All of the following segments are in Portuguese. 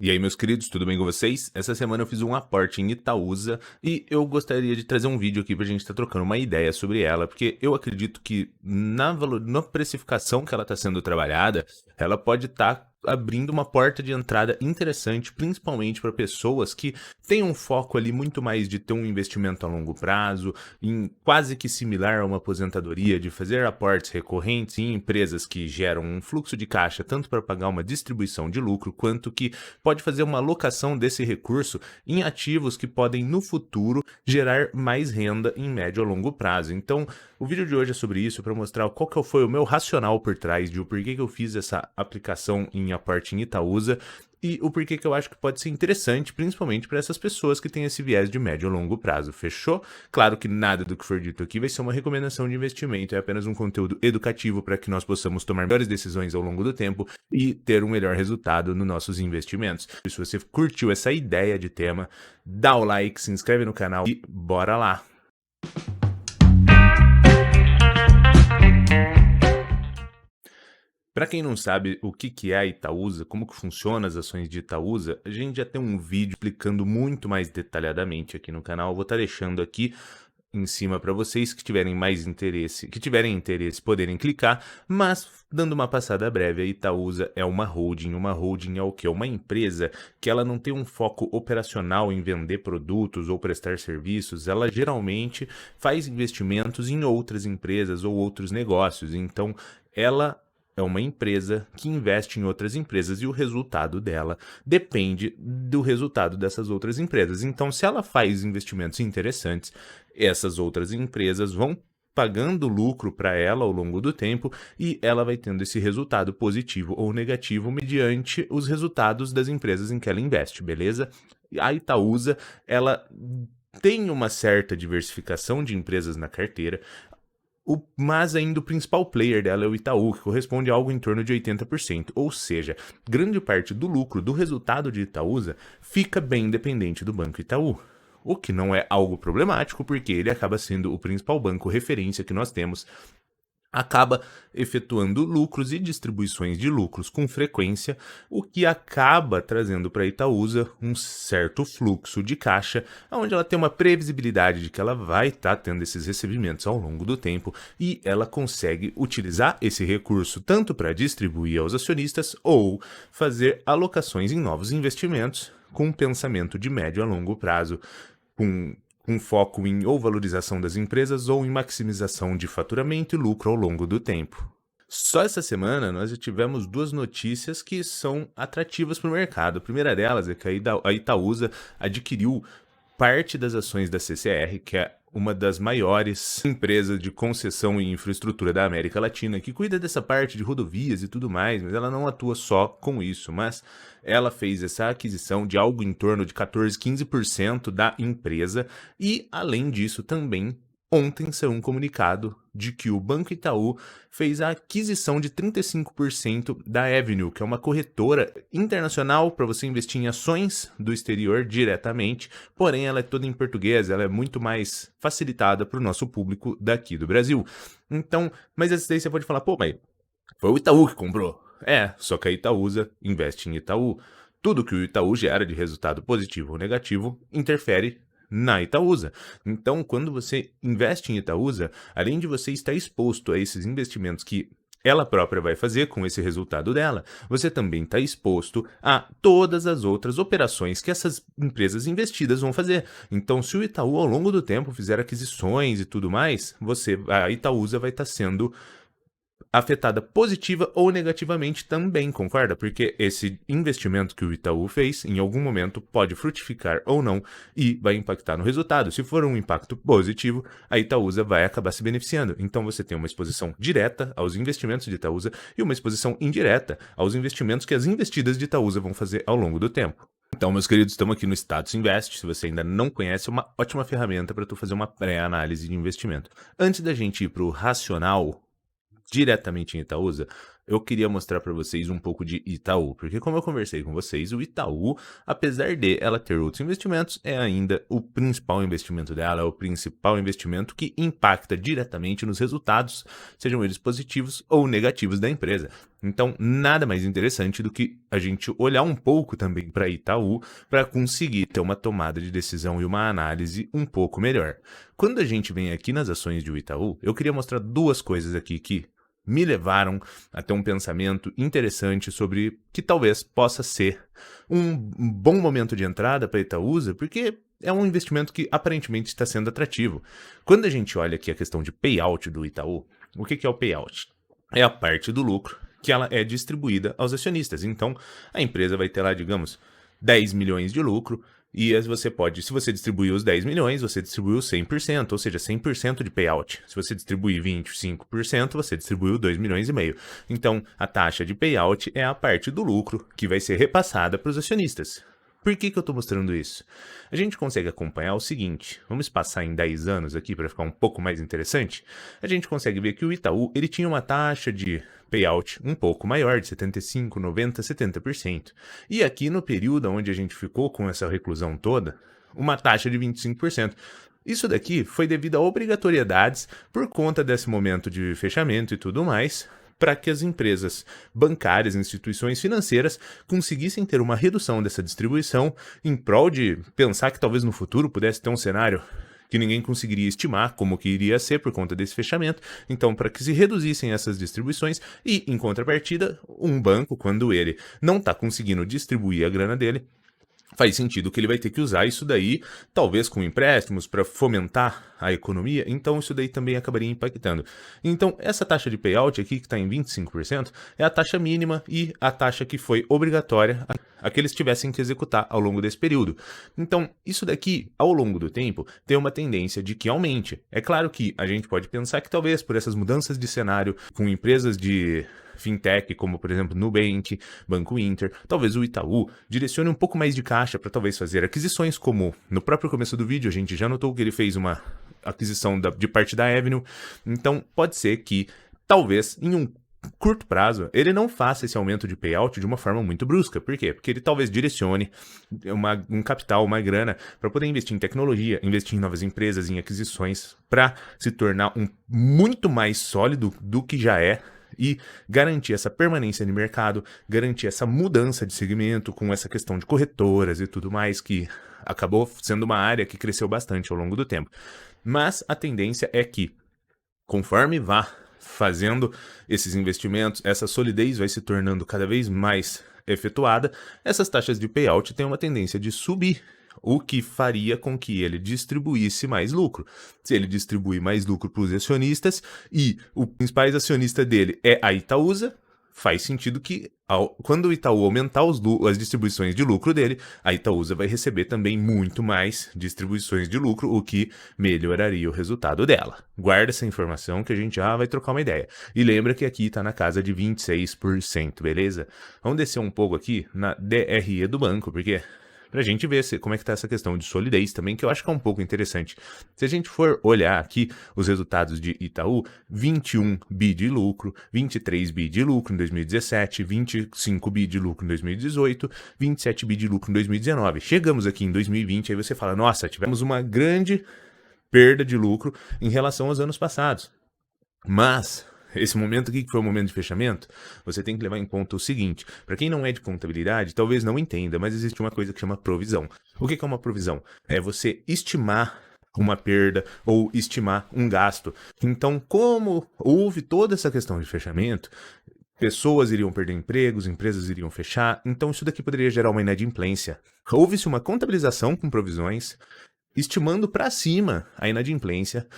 E aí, meus queridos, tudo bem com vocês? Essa semana eu fiz um aporte em Itaúsa e eu gostaria de trazer um vídeo aqui pra gente estar trocando uma ideia sobre ela, porque eu acredito que na precificação que ela está sendo trabalhada, ela pode estar abrindo uma porta de entrada interessante, principalmente para pessoas que têm um foco ali muito mais de ter um investimento a longo prazo, em quase que similar a uma aposentadoria, de fazer aportes recorrentes em empresas que geram um fluxo de caixa tanto para pagar uma distribuição de lucro, quanto que pode fazer uma alocação desse recurso em ativos que podem no futuro gerar mais renda em médio a longo prazo. Então, o vídeo de hoje é sobre isso, para mostrar qual que foi o meu racional por trás de o porquê que eu fiz essa aplicação em aporte em Itaúsa e o porquê que eu acho que pode ser interessante, principalmente para essas pessoas que têm esse viés de médio a longo prazo. Fechou? Claro que nada do que for dito aqui vai ser uma recomendação de investimento, é apenas um conteúdo educativo para que nós possamos tomar melhores decisões ao longo do tempo e ter um melhor resultado nos nossos investimentos. Se você curtiu essa ideia de tema, dá o like, se inscreve no canal e bora lá! Para quem não sabe o que é a Itaúsa, como que funciona as ações de Itaúsa, a gente já tem um vídeo explicando muito mais detalhadamente aqui no canal. Eu vou estar deixando aqui em cima para vocês que tiverem mais interesse, poderem clicar, mas dando uma passada breve, a Itaúsa é uma holding. Uma holding é o quê? Uma empresa que ela não tem um foco operacional em vender produtos ou prestar serviços, ela geralmente faz investimentos em outras empresas ou outros negócios. Então, ela é uma empresa que investe em outras empresas e o resultado dela depende do resultado dessas outras empresas. Então, se ela faz investimentos interessantes, essas outras empresas vão pagando lucro para ela ao longo do tempo e ela vai tendo esse resultado positivo ou negativo mediante os resultados das empresas em que ela investe, beleza? A Itaúsa, ela tem uma certa diversificação de empresas na carteira, mas ainda o principal player dela é o Itaú, que corresponde a algo em torno de 80%. Ou seja, grande parte do lucro do resultado de Itaúsa fica bem dependente do Banco Itaú. O que não é algo problemático, porque ele acaba sendo o principal banco referência que nós temos, acaba efetuando lucros e distribuições de lucros com frequência, o que acaba trazendo para a Itaúsa um certo fluxo de caixa, onde ela tem uma previsibilidade de que ela vai estar tendo esses recebimentos ao longo do tempo e ela consegue utilizar esse recurso tanto para distribuir aos acionistas ou fazer alocações em novos investimentos com um pensamento de médio a longo prazo, com foco em ou valorização das empresas ou em maximização de faturamento e lucro ao longo do tempo. Só essa semana nós já tivemos duas notícias que são atrativas para o mercado. A primeira delas é que a Itaúsa adquiriu parte das ações da CCR, que é uma das maiores empresas de concessão e infraestrutura da América Latina, que cuida dessa parte de rodovias e tudo mais, mas ela não atua só com isso, mas ela fez essa aquisição de algo em torno de 14, 15% da empresa e, além disso, também ontem saiu um comunicado de que o Banco Itaú fez a aquisição de 35% da Avenue, que é uma corretora internacional para você investir em ações do exterior diretamente, porém ela é toda em português, ela é muito mais facilitada para o nosso público daqui do Brasil. Então, mas esse daí você pode falar, pô, mas foi o Itaú que comprou. É, só que a Itaúsa investe em Itaú. Tudo que o Itaú gera de resultado positivo ou negativo interfere na Itaúsa. Então, quando você investe em Itaúsa, além de você estar exposto a esses investimentos que ela própria vai fazer com esse resultado dela, você também está exposto a todas as outras operações que essas empresas investidas vão fazer. Então, se o Itaú ao longo do tempo fizer aquisições e tudo mais, a Itaúsa vai estar sendo afetada positiva ou negativamente também, concorda? Porque esse investimento que o Itaú fez, em algum momento, pode frutificar ou não e vai impactar no resultado. Se for um impacto positivo, a Itaúsa vai acabar se beneficiando. Então você tem uma exposição direta aos investimentos de Itaúsa e uma exposição indireta aos investimentos que as investidas de Itaúsa vão fazer ao longo do tempo. Então, meus queridos, estamos aqui no Status Invest. Se você ainda não conhece, é uma ótima ferramenta para tu fazer uma pré-análise de investimento. Antes da gente ir para o racional diretamente em Itaúsa, eu queria mostrar para vocês um pouco de Itaú, porque como eu conversei com vocês, o Itaú, apesar de ela ter outros investimentos, é ainda o principal investimento dela, é o principal investimento que impacta diretamente nos resultados, sejam eles positivos ou negativos da empresa. Então, nada mais interessante do que a gente olhar um pouco também para Itaú para conseguir ter uma tomada de decisão e uma análise um pouco melhor. Quando a gente vem aqui nas ações de Itaú, eu queria mostrar duas coisas aqui que me levaram a ter um pensamento interessante sobre que talvez possa ser um bom momento de entrada para a Itaúsa, porque é um investimento que aparentemente está sendo atrativo. Quando a gente olha aqui a questão de payout do Itaú, o que é o payout? É a parte do lucro que ela é distribuída aos acionistas. Então, a empresa vai ter lá, digamos, 10 milhões de lucro, e você pode, se você distribuir os 10 milhões, você distribuiu 100%, ou seja, 100% de payout. Se você distribuir 25%, você distribuiu 2 milhões e meio. Então, a taxa de payout é a parte do lucro que vai ser repassada para os acionistas. Por que eu estou mostrando isso? A gente consegue acompanhar o seguinte, vamos passar em 10 anos aqui para ficar um pouco mais interessante. A gente consegue ver que o Itaú ele tinha uma taxa de payout um pouco maior, de 75%, 90%, 70%. E aqui no período onde a gente ficou com essa reclusão toda, uma taxa de 25%. Isso daqui foi devido a obrigatoriedades por conta desse momento de fechamento e tudo mais, para que as empresas bancárias, instituições financeiras conseguissem ter uma redução dessa distribuição em prol de pensar que talvez no futuro pudesse ter um cenário que ninguém conseguiria estimar como que iria ser por conta desse fechamento. Então, para que se reduzissem essas distribuições e, em contrapartida, um banco, quando ele não está conseguindo distribuir a grana dele, faz sentido que ele vai ter que usar isso daí, talvez com empréstimos, para fomentar a economia, então isso daí também acabaria impactando. Então, essa taxa de payout aqui, que está em 25%, é a taxa mínima e a taxa que foi obrigatória a que eles tivessem que executar ao longo desse período. Então, isso daqui, ao longo do tempo, tem uma tendência de que aumente. É claro que a gente pode pensar que talvez por essas mudanças de cenário com empresas de fintech, como por exemplo Nubank, Banco Inter, talvez o Itaú direcione um pouco mais de caixa para talvez fazer aquisições, como no próprio começo do vídeo a gente já notou que ele fez uma aquisição de parte da Avenue. Então pode ser que talvez em um curto prazo, ele não faça esse aumento de payout de uma forma muito brusca. Por quê? Porque ele talvez direcione um capital, uma grana, para poder investir em tecnologia, investir em novas empresas, em aquisições, para se tornar muito mais sólido do que já é, e garantir essa permanência no mercado, garantir essa mudança de segmento com essa questão de corretoras e tudo mais, que acabou sendo uma área que cresceu bastante ao longo do tempo. Mas a tendência é que, conforme vá fazendo esses investimentos, essa solidez vai se tornando cada vez mais efetuada, essas taxas de payout têm uma tendência de subir, o que faria com que ele distribuísse mais lucro. Se ele distribuir mais lucro para os acionistas e o principal acionista dele é a Itaúsa, faz sentido que quando o Itaú aumentar as distribuições de lucro dele, a Itaúsa vai receber também muito mais distribuições de lucro, o que melhoraria o resultado dela. Guarda essa informação que a gente já vai trocar uma ideia. E lembra que aqui está na casa de 26%, beleza? Vamos descer um pouco aqui na DRE do banco, porque pra gente ver como é que tá essa questão de solidez também, que eu acho que é um pouco interessante. Se a gente for olhar aqui os resultados de Itaú, 21 bi de lucro, 23 bi de lucro em 2017, 25 bi de lucro em 2018, 27 bi de lucro em 2019. Chegamos aqui em 2020, aí você fala, nossa, tivemos uma grande perda de lucro em relação aos anos passados. Mas esse momento aqui, que foi o momento de fechamento, você tem que levar em conta o seguinte: para quem não é de contabilidade, talvez não entenda, mas existe uma coisa que chama provisão. O que é uma provisão? É você estimar uma perda ou estimar um gasto. Então, como houve toda essa questão de fechamento, pessoas iriam perder empregos, empresas iriam fechar, então isso daqui poderia gerar uma inadimplência. Houve-se uma contabilização com provisões, estimando para cima a inadimplência,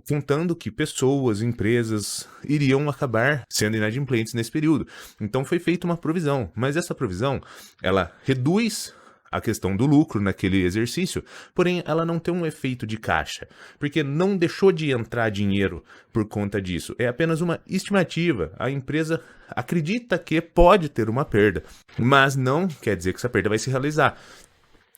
contando que pessoas, empresas iriam acabar sendo inadimplentes nesse período. Então foi feita uma provisão, mas essa provisão, ela reduz a questão do lucro naquele exercício, porém ela não tem um efeito de caixa, porque não deixou de entrar dinheiro por conta disso, é apenas uma estimativa. A empresa acredita que pode ter uma perda, mas não quer dizer que essa perda vai se realizar.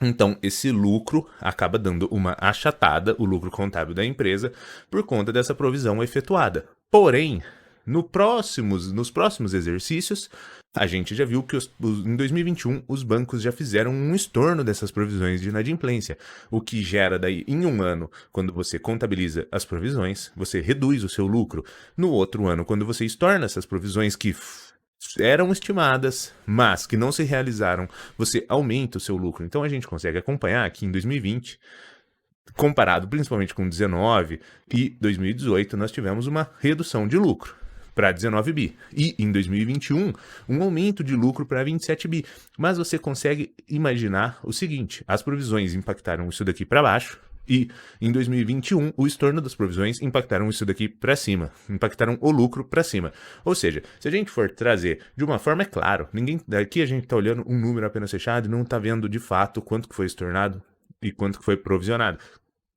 Então, esse lucro acaba dando uma achatada, o lucro contábil da empresa, por conta dessa provisão efetuada. Porém, Nos próximos exercícios, a gente já viu que em 2021 os bancos já fizeram um estorno dessas provisões de inadimplência, o que gera daí em um ano, quando você contabiliza as provisões, você reduz o seu lucro. No outro ano, quando você estorna essas provisões que eram estimadas, mas que não se realizaram, você aumenta o seu lucro. Então a gente consegue acompanhar que em 2020, comparado principalmente com 19 e 2018, nós tivemos uma redução de lucro para 19 bi. E em 2021, um aumento de lucro para 27 bi. Mas você consegue imaginar o seguinte, as provisões impactaram isso daqui para baixo, e em 2021, o estorno das provisões impactaram isso daqui para cima, impactaram o lucro para cima. Ou seja, se a gente for trazer de uma forma, é claro, daqui a gente está olhando um número apenas fechado e não está vendo de fato quanto que foi estornado e quanto que foi provisionado.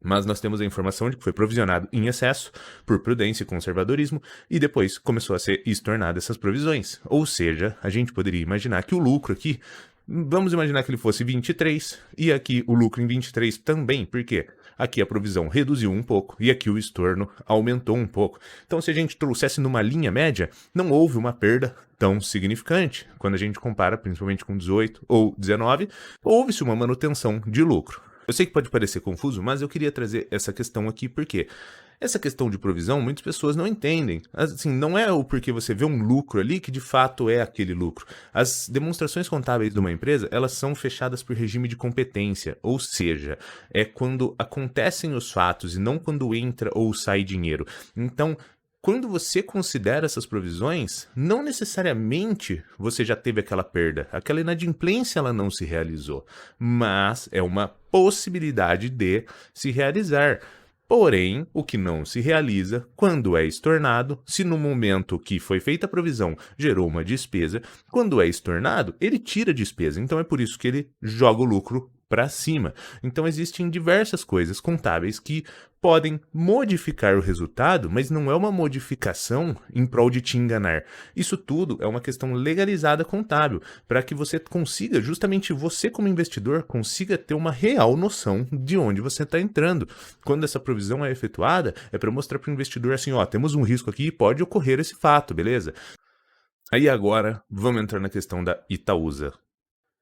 Mas nós temos a informação de que foi provisionado em excesso, por prudência e conservadorismo, e depois começou a ser estornada essas provisões. Ou seja, a gente poderia imaginar que o lucro aqui, vamos imaginar que ele fosse 23, e aqui o lucro em 23 também, por quê? Aqui a provisão reduziu um pouco, e aqui o estorno aumentou um pouco. Então, se a gente trouxesse numa linha média, não houve uma perda tão significante. Quando a gente compara, principalmente com 18 ou 19, houve-se uma manutenção de lucro. Eu sei que pode parecer confuso, mas eu queria trazer essa questão aqui, porque essa questão de provisão, muitas pessoas não entendem. Assim, não é o porque você vê um lucro ali que de fato é aquele lucro. As demonstrações contábeis de uma empresa, elas são fechadas por regime de competência, ou seja, é quando acontecem os fatos e não quando entra ou sai dinheiro. Então, quando você considera essas provisões, não necessariamente você já teve aquela perda. Aquela inadimplência ela não se realizou, mas é uma possibilidade de se realizar. Porém, o que não se realiza, quando é estornado, se no momento que foi feita a provisão gerou uma despesa, quando é estornado, ele tira a despesa. Então é por isso que ele joga o lucro para cima. Então existem diversas coisas contábeis que podem modificar o resultado, mas não é uma modificação em prol de te enganar. Isso tudo é uma questão legalizada contábil, para que você consiga, justamente você como investidor, consiga ter uma real noção de onde você está entrando. Quando essa provisão é efetuada, é para mostrar para o investidor assim, ó, temos um risco aqui e pode ocorrer esse fato, beleza? Aí agora, vamos entrar na questão da Itaúsa.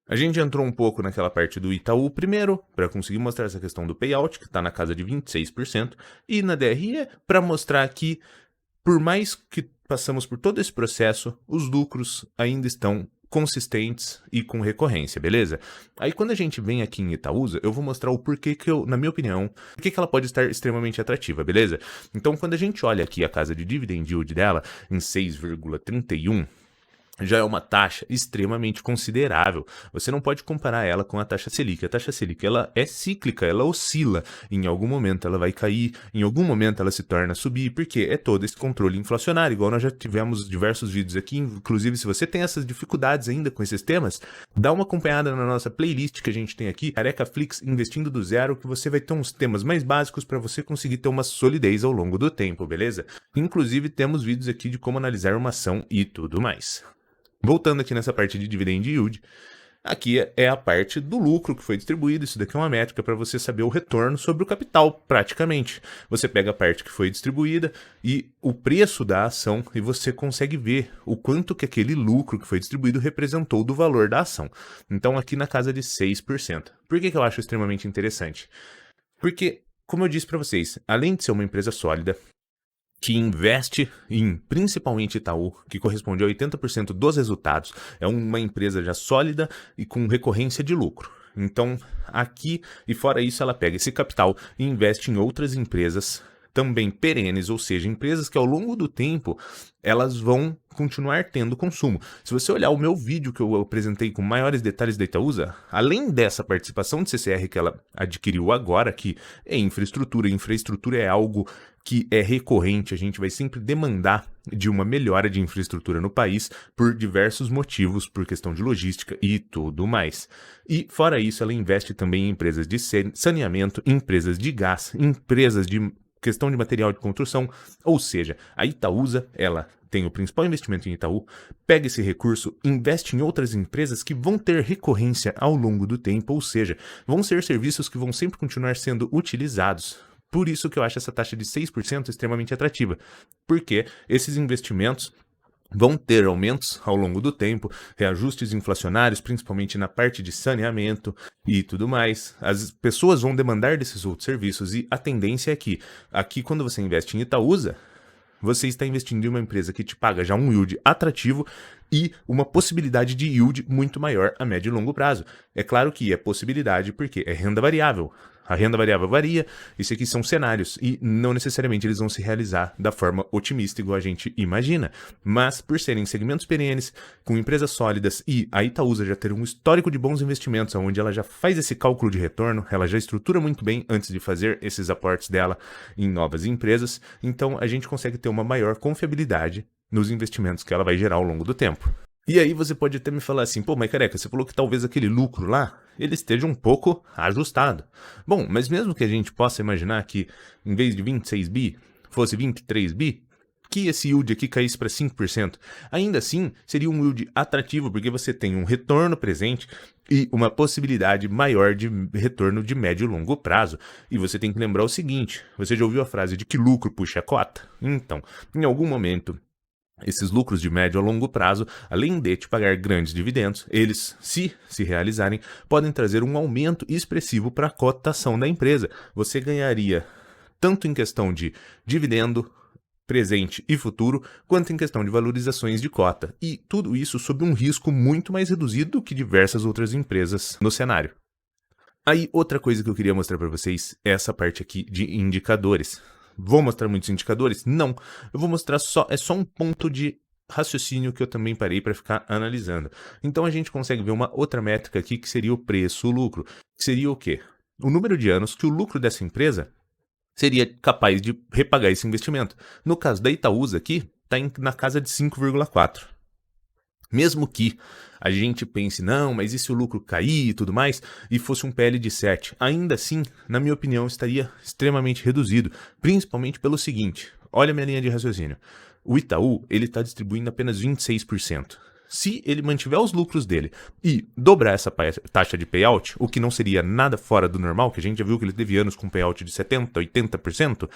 A gente entrou um pouco naquela parte do Itaú primeiro, para conseguir mostrar essa questão do payout, que está na casa de 26%, e na DRE, para mostrar que, por mais que passamos por todo esse processo, os lucros ainda estão consistentes e com recorrência, beleza? Aí quando a gente vem aqui em Itaúsa, eu vou mostrar o porquê que eu, na minha opinião, porquê que ela pode estar extremamente atrativa, beleza? Então quando a gente olha aqui a casa de dividend yield dela, em 6,31%, já é uma taxa extremamente considerável. Você não pode comparar ela com a taxa Selic. A taxa Selic, ela é cíclica, ela oscila. Em algum momento ela vai cair, em algum momento ela se torna a subir, porque é todo esse controle inflacionário, igual nós já tivemos diversos vídeos aqui. Inclusive, se você tem essas dificuldades ainda com esses temas, dá uma acompanhada na nossa playlist que a gente tem aqui, Careca Flix Investindo do Zero, que você vai ter uns temas mais básicos para você conseguir ter uma solidez ao longo do tempo, beleza? Inclusive, temos vídeos aqui de como analisar uma ação e tudo mais. Voltando aqui nessa parte de dividend yield, aqui é a parte do lucro que foi distribuído. Isso daqui é uma métrica para você saber o retorno sobre o capital, praticamente. Você pega a parte que foi distribuída e o preço da ação e você consegue ver o quanto que aquele lucro que foi distribuído representou do valor da ação. Então aqui na casa de 6%. Por que eu acho extremamente interessante? Porque, como eu disse para vocês, além de ser uma empresa sólida, que investe em, principalmente Itaú, que corresponde a 80% dos resultados, é uma empresa já sólida e com recorrência de lucro. Então, aqui, e fora isso, ela pega esse capital e investe em outras empresas também perenes, ou seja, empresas que ao longo do tempo elas vão continuar tendo consumo. Se você olhar o meu vídeo que eu apresentei com maiores detalhes da Itaúsa, além dessa participação de CCR que ela adquiriu agora, que é infraestrutura é algo que é recorrente, a gente vai sempre demandar de uma melhora de infraestrutura no país por diversos motivos, por questão de logística e tudo mais. E fora isso, ela investe também em empresas de saneamento, empresas de gás, empresas de questão de material de construção, ou seja, a Itaúsa, ela tem o principal investimento em Itaú, pega esse recurso, investe em outras empresas que vão ter recorrência ao longo do tempo, ou seja, vão ser serviços que vão sempre continuar sendo utilizados Por isso que eu acho essa taxa de 6% extremamente atrativa, porque esses investimentos vão ter aumentos ao longo do tempo, reajustes inflacionários, principalmente na parte de saneamento e tudo mais. As pessoas vão demandar desses outros serviços e a tendência é que, aqui quando você investe em Itaúsa, você está investindo em uma empresa que te paga já um yield atrativo e uma possibilidade de yield muito maior a médio e longo prazo. É claro que é possibilidade porque é renda variável. A renda variável varia, isso aqui são cenários e não necessariamente eles vão se realizar da forma otimista igual a gente imagina, mas por serem segmentos perenes, com empresas sólidas e a Itaúsa já ter um histórico de bons investimentos, onde ela já faz esse cálculo de retorno, ela já estrutura muito bem antes de fazer esses aportes dela em novas empresas, então a gente consegue ter uma maior confiabilidade nos investimentos que ela vai gerar ao longo do tempo. E aí você pode até me falar assim, pô, mas careca, você falou que talvez aquele lucro lá, ele esteja um pouco ajustado. Bom, mas mesmo que a gente possa imaginar que em vez de 26 bi, fosse 23 bi, que esse yield aqui caísse para 5%, ainda assim seria um yield atrativo, porque você tem um retorno presente e uma possibilidade maior de retorno de médio e longo prazo. E você tem que lembrar o seguinte, você já ouviu a frase de que lucro puxa a cota? Então, em algum momento, esses lucros de médio a longo prazo, além de te pagar grandes dividendos, eles, se realizarem, podem trazer um aumento expressivo para a cotação da empresa. Você ganharia tanto em questão de dividendo, presente e futuro, quanto em questão de valorizações de cota. E tudo isso sob um risco muito mais reduzido do que diversas outras empresas no cenário. Aí, outra coisa que eu queria mostrar para vocês é essa parte aqui de indicadores. Vou mostrar muitos indicadores? Não. Eu vou mostrar só um ponto de raciocínio que eu também parei para ficar analisando. Então a gente consegue ver uma outra métrica aqui que seria o preço-lucro. Que seria o quê? O número de anos que o lucro dessa empresa seria capaz de repagar esse investimento. No caso da Itaúsa aqui, está na casa de 5,4. Mesmo que a gente pense, não, mas e se o lucro cair e tudo mais, e fosse um PL de 7? Ainda assim, na minha opinião, estaria extremamente reduzido, principalmente pelo seguinte, olha a minha linha de raciocínio. O Itaú, ele está distribuindo apenas 26%. Se ele mantiver os lucros dele e dobrar essa taxa de payout, o que não seria nada fora do normal, que a gente já viu que ele teve anos com payout de 70%, 80%,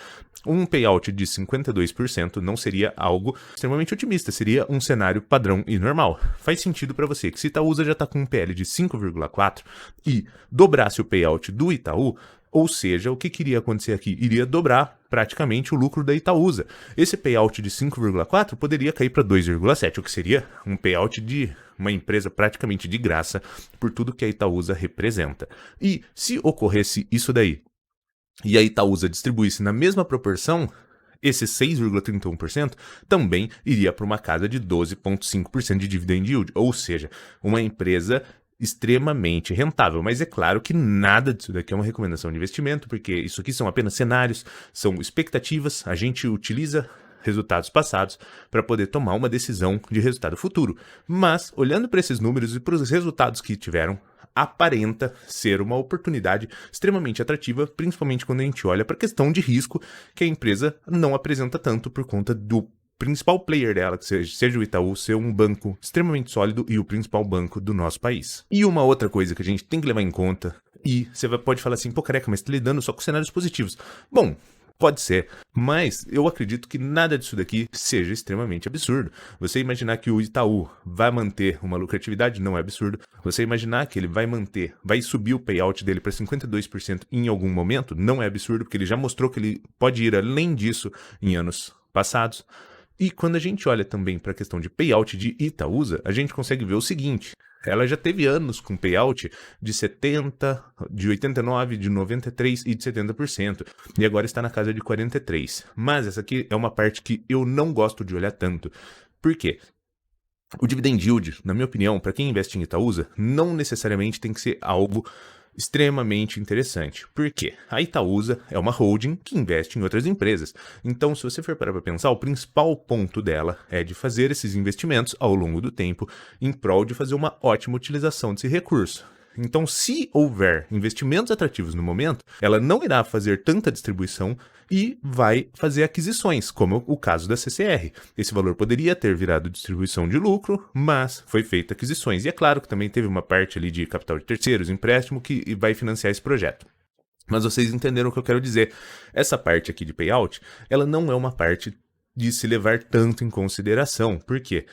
um payout de 52% não seria algo extremamente otimista, seria um cenário padrão e normal. Faz sentido para você que se Itaúsa já está com um PL de 5,4 e dobrasse o payout do Itaú, ou seja, o que iria acontecer aqui? Iria dobrar praticamente o lucro da Itaúsa. Esse payout de 5,4 poderia cair para 2,7, o que seria um payout de uma empresa praticamente de graça por tudo que a Itaúsa representa. E se ocorresse isso daí, e a Itaúsa distribuísse na mesma proporção, esse 6,31% também iria para uma casa de 12,5% de dividend yield, ou seja, uma empresa extremamente rentável, mas é claro que nada disso daqui é uma recomendação de investimento, porque isso aqui são apenas cenários, são expectativas, a gente utiliza resultados passados para poder tomar uma decisão de resultado futuro. Mas, olhando para esses números e para os resultados que tiveram, aparenta ser uma oportunidade extremamente atrativa, principalmente quando a gente olha para a questão de risco que a empresa não apresenta tanto por conta do principal player dela, que seja o Itaú, ser um banco extremamente sólido e o principal banco do nosso país. E uma outra coisa que a gente tem que levar em conta, e você pode falar assim, pô, careca, mas tá lidando só com cenários positivos. Bom, pode ser, mas eu acredito que nada disso daqui seja extremamente absurdo. Você imaginar que o Itaú vai manter uma lucratividade não é absurdo. Você imaginar que ele vai subir o payout dele para 52% em algum momento não é absurdo, porque ele já mostrou que ele pode ir além disso em anos passados. E quando a gente olha também para a questão de payout de Itaúsa, a gente consegue ver o seguinte, ela já teve anos com payout de 70%, de 89%, de 93% e de 70%, e agora está na casa de 43%. Mas essa aqui é uma parte que eu não gosto de olhar tanto. Por quê? O dividend yield, na minha opinião, para quem investe em Itaúsa, não necessariamente tem que ser algo extremamente interessante. Por quê? A Itaúsa é uma holding que investe em outras empresas. Então, se você for parar para pensar, o principal ponto dela é de fazer esses investimentos ao longo do tempo em prol de fazer uma ótima utilização desse recurso. Então, se houver investimentos atrativos no momento, ela não irá fazer tanta distribuição e vai fazer aquisições, como o caso da CCR. Esse valor poderia ter virado distribuição de lucro, mas foi feita aquisições. E é claro que também teve uma parte ali de capital de terceiros, empréstimo, que vai financiar esse projeto. Mas vocês entenderam o que eu quero dizer. Essa parte aqui de payout, ela não é uma parte de se levar tanto em consideração. Por quê?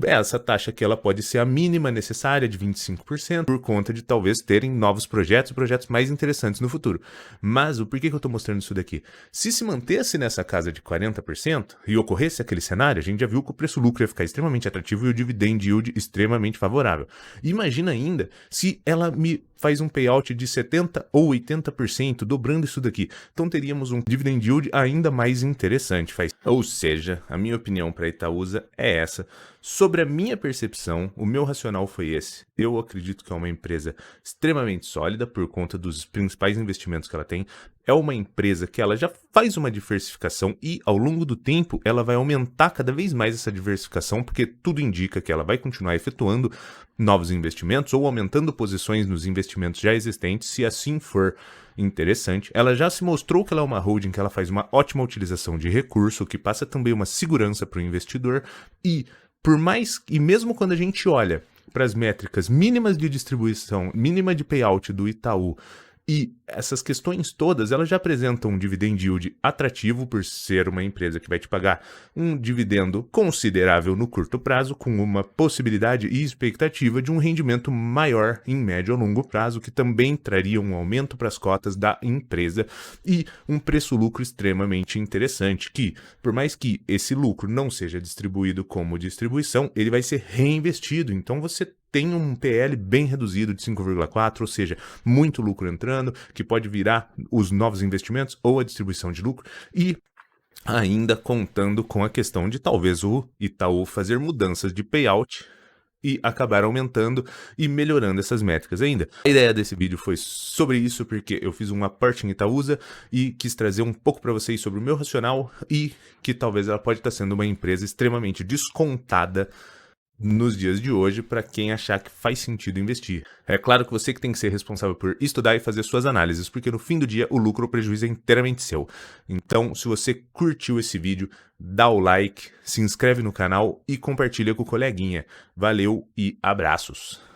Essa taxa aqui ela pode ser a mínima necessária de 25% por conta de talvez terem novos projetos, projetos mais interessantes no futuro. Mas o porquê que eu estou mostrando isso daqui? Se mantesse nessa casa de 40% e ocorresse aquele cenário, a gente já viu que o preço-lucro ia ficar extremamente atrativo e o dividend yield extremamente favorável. Imagina ainda se ela me faz um payout de 70% ou 80%, dobrando isso daqui. Então teríamos um dividend yield ainda mais interessante. Ou seja, a minha opinião para a Itaúsa é essa. Sobre a minha percepção, o meu racional foi esse. Eu acredito que é uma empresa extremamente sólida por conta dos principais investimentos que ela tem. É uma empresa que ela já faz uma diversificação e, ao longo do tempo, ela vai aumentar cada vez mais essa diversificação, porque tudo indica que ela vai continuar efetuando novos investimentos ou aumentando posições nos investimentos já existentes, se assim for interessante. Ela já se mostrou que ela é uma holding, que ela faz uma ótima utilização de recurso, que passa também uma segurança para o investidor e por mais, e mesmo quando a gente olha para as métricas mínimas de distribuição, mínima de payout do Itaú, e essas questões todas, elas já apresentam um dividend yield atrativo por ser uma empresa que vai te pagar um dividendo considerável no curto prazo, com uma possibilidade e expectativa de um rendimento maior em médio ou longo prazo, que também traria um aumento para as cotas da empresa e um preço-lucro extremamente interessante, que, por mais que esse lucro não seja distribuído como distribuição, ele vai ser reinvestido. Então você tem um PL bem reduzido de 5,4, ou seja, muito lucro entrando, que pode virar os novos investimentos ou a distribuição de lucro, e ainda contando com a questão de talvez o Itaú fazer mudanças de payout e acabar aumentando e melhorando essas métricas ainda. A ideia desse vídeo foi sobre isso, porque eu fiz um aporte em Itaúsa e quis trazer um pouco para vocês sobre o meu racional e que talvez ela pode estar sendo uma empresa extremamente descontada nos dias de hoje para quem achar que faz sentido investir. É claro que você que tem que ser responsável por estudar e fazer suas análises, porque no fim do dia o lucro ou prejuízo é inteiramente seu. Então, se você curtiu esse vídeo, dá o like, se inscreve no canal e compartilha com o coleguinha. Valeu e abraços!